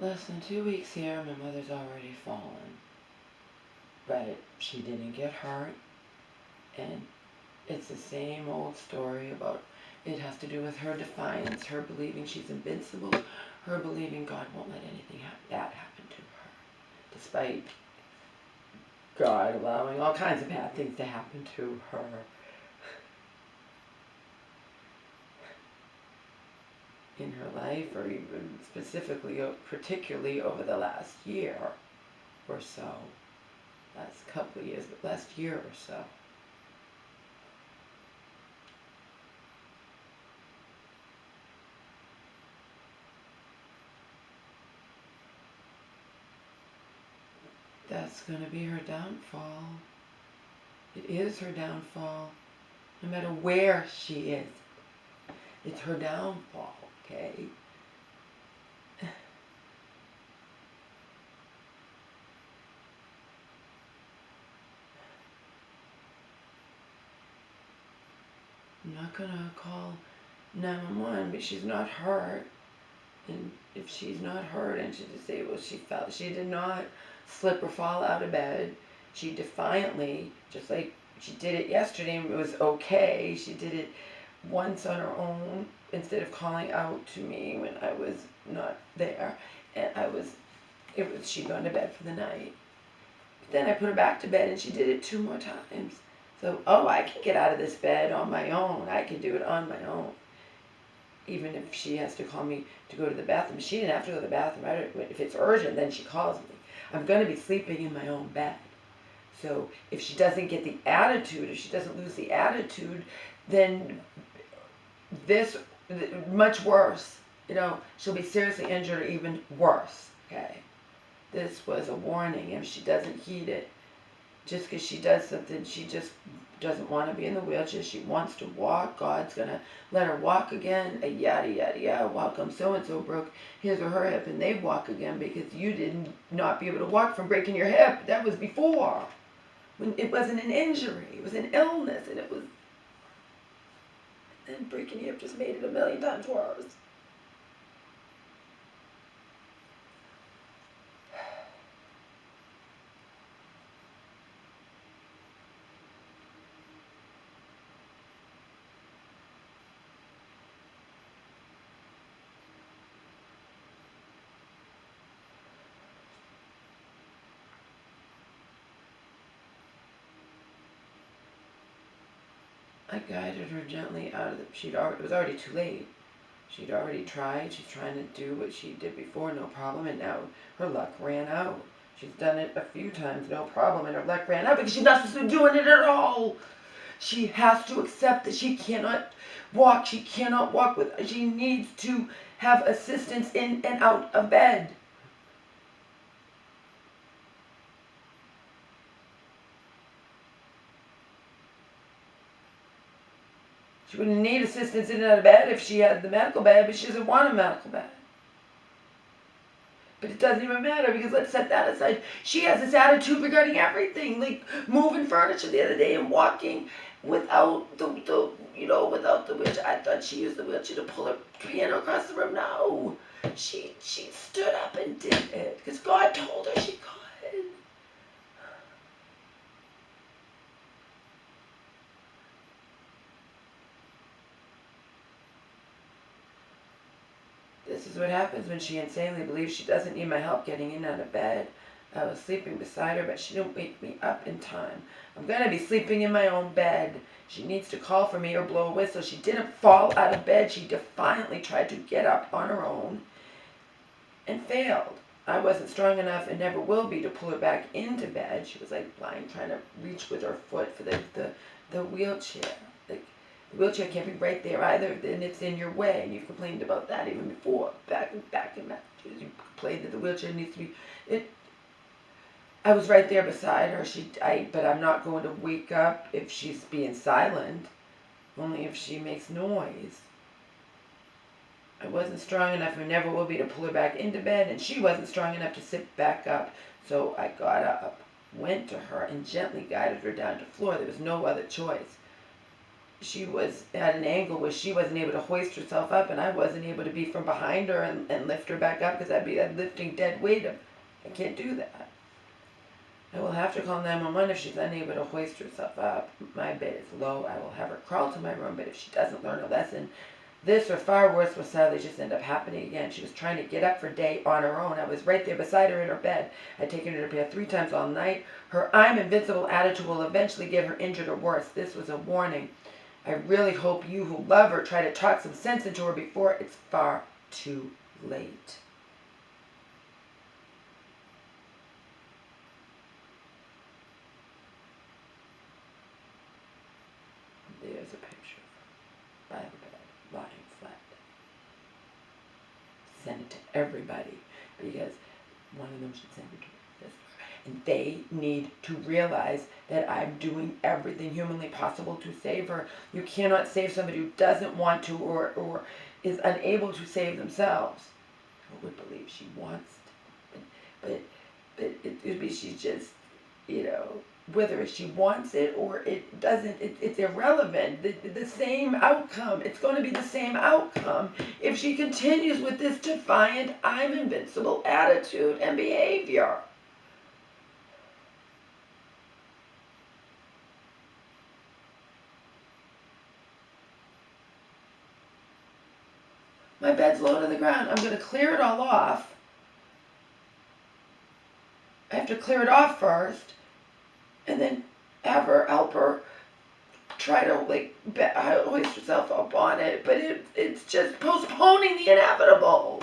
Less than 2 weeks here, my mother's already fallen. But she didn't get hurt, and it's the same old story about it has to do with her defiance, her believing she's invincible, her believing God won't let anything bad happen to her, despite God allowing all kinds of bad things to happen to her. In her life, or even specifically, particularly over the last year or so. Last couple of years, but last year or so. That's going to be her downfall. It is her downfall. No matter where she is, it's her downfall, okay? I'm not going to call 911, but she's not hurt. And if she's not hurt and she's disabled, she did not slip or fall out of bed. She defiantly, just like she did it yesterday and it was okay, she did it once on her own instead of calling out to me when I was not there. And she'd gone to bed for the night. But then I put her back to bed and she did it 2 more times. So, I can get out of this bed on my own. I can do it on my own. Even if she has to call me to go to the bathroom. She didn't have to go to the bathroom. If it's urgent, then she calls me. I'm going to be sleeping in my own bed. So if she doesn't get the attitude, if she doesn't lose the attitude, then this, much worse, she'll be seriously injured or even worse, okay? This was a warning. If she doesn't heed it, just because she does something, she just doesn't want to be in the wheelchair. She wants to walk. God's going to let her walk again. Yada, yada, yada. Welcome, so-and-so broke his or her hip, and they walk again because you didn't not be able to walk from breaking your hip. That was before. When it wasn't an injury. It was an illness, and then breaking your hip just made it a million times worse. I guided her gently out of it was already too late. She'd already tried. She's trying to do what she did before, no problem, and now her luck ran out. She's done it a few times, no problem, and her luck ran out because she's not supposed to be doing it at all. She has to accept that she cannot walk. She cannot walk she needs to have assistance in and out of bed. She wouldn't need assistance in and out of bed if she had the medical bed, but she doesn't want a medical bed. But it doesn't even matter because let's set that aside. She has this attitude regarding everything, like moving furniture the other day and walking without the without the wheelchair. I thought she used the wheelchair to pull her piano across the room. No, she stood up and did it because God told her she could. This is what happens when she insanely believes she doesn't need my help getting in and out of bed. I was sleeping beside her, but she didn't wake me up in time. I'm going to be sleeping in my own bed. She needs to call for me or blow a whistle. She didn't fall out of bed. She defiantly tried to get up on her own and failed. I wasn't strong enough and never will be to pull her back into bed. She was like lying, trying to reach with her foot for the wheelchair. The wheelchair can't be right there either, then it's in your way, and you've complained about that even before. Back in Massachusetts, you complained that the wheelchair needs to be. I was right there beside her. But I'm not going to wake up if she's being silent, only if she makes noise. I wasn't strong enough and never will be to pull her back into bed, and she wasn't strong enough to sit back up. So I got up, went to her, and gently guided her down to the floor. There was no other choice. she was at an angle where she wasn't able to hoist herself up, and I wasn't able to be from behind her and lift her back up, because I'd be lifting dead weight. I can't do that. I will have to call 911 if she's unable to hoist herself up. My bed is low. I will have her crawl to my room, but if she doesn't learn a lesson, this or far worse will sadly just end up happening again. She was trying to get up for day on her own. I was right there beside her in her bed. I'd taken her to bed 3 times all night. Her I'm invincible attitude will eventually get her injured or worse. This was a warning. I really hope you who love her try to talk some sense into her before it's far too late. There's a picture by the bed, lying flat. Send it to everybody, because one of them should send it to her sister. And they need to realize that I'm doing everything humanly possible to save her. You cannot save somebody who doesn't want to, or is unable to save themselves. I would believe she wants to, but it would be, she's just, whether she wants it or it doesn't, it's irrelevant. The same outcome, it's going to be the same outcome if she continues with this defiant, I'm invincible attitude and behavior. My bed's low to the ground. I'm going to clear it all off. I have to clear it off first, and then have her help her try to hoist herself up on it. But it's just postponing the inevitable.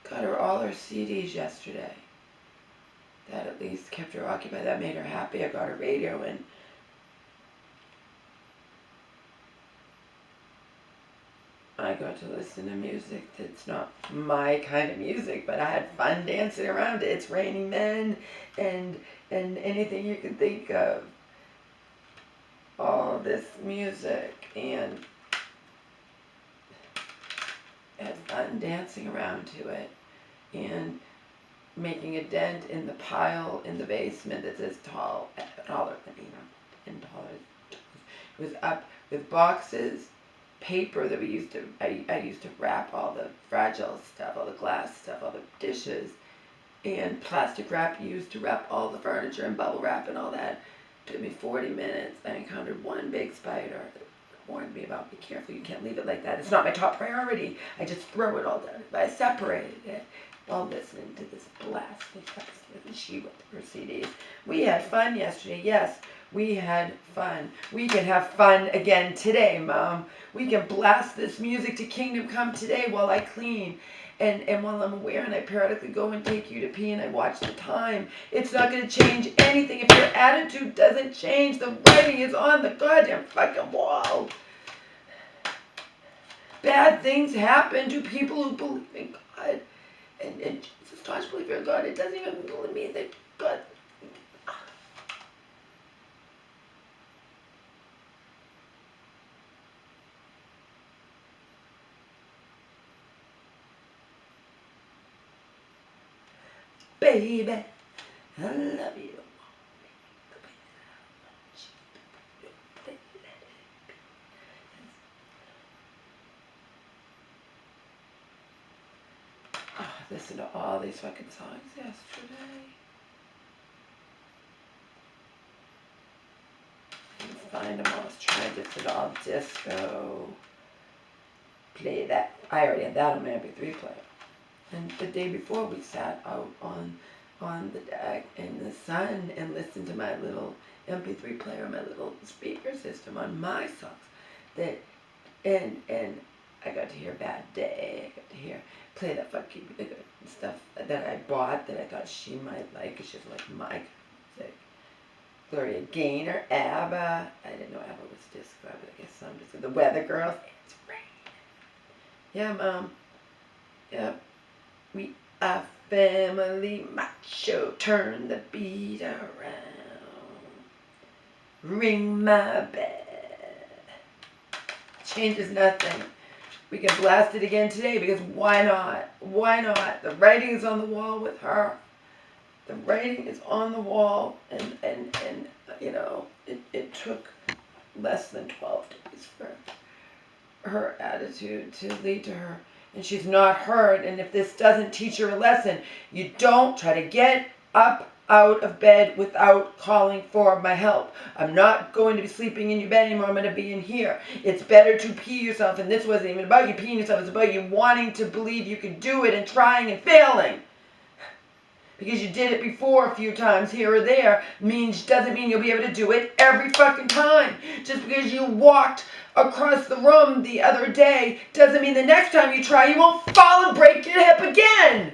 Got her all her CDs yesterday. That at least kept her occupied. That made her happy. I got her radio, and I got to listen to music that's not my kind of music, but I had fun dancing around it. It's Raining Men and anything you can think of. All this music, and had fun dancing around to it, and making a dent in the pile in the basement that's as taller than and taller. It was up with boxes, paper that I used to wrap all the fragile stuff, all the glass stuff, all the dishes, and plastic wrap used to wrap all the furniture, and bubble wrap and all that. It took me 40 minutes. I encountered one big spider that warned me about, be careful, you can't leave it like that. It's not my top priority. I just throw it all down. But I separated it while listening to this blast. And she with her CDs. We had fun yesterday. Yes, we had fun. We can have fun again today, Mom. We can blast this music to Kingdom Come today while I clean. And while I'm aware, and I periodically go and take you to pee, and I watch the time. It's not going to change anything if your attitude doesn't change. The writing is on the goddamn fucking wall. Bad things happen to people who believe in God. And Jesus, staunch believer in God. It doesn't even mean that God... Baby, I love you. Listen to all these fucking songs yesterday. Couldn't find them all. I was trying to listen to all disco. Play that. I already had that on my MP3 player. And the day before, we sat out on the deck in the sun and listened to my little MP3 player, my little speaker system on my songs. And I got to hear Bad Day. I got to hear play that fucking stuff that I bought that I thought she might like, because she's like my kind of music. Gloria Gaynor, ABBA. I didn't know ABBA was disco, but I guess some disco. The Weather Girls. It's raining. Yeah, Mom. Yep. We are family macho. Turn the beat around. Ring my bell. Changes nothing. We can blast it again today because why not? Why not? The writing is on the wall with her. The writing is on the wall, and you know, it took less than 12 days for her attitude to lead to her. And she's not heard. And if this doesn't teach her a lesson, you don't try to get up out of bed without calling for my help. I'm not going to be sleeping in your bed anymore. I'm going to be in here. It's better to pee yourself. And this wasn't even about you peeing yourself. It's about you wanting to believe you can do it and trying and failing. Because you did it before a few times here or there doesn't mean you'll be able to do it every fucking time. Just because you walked across the room the other day doesn't mean the next time you try you won't fall and break your hip again.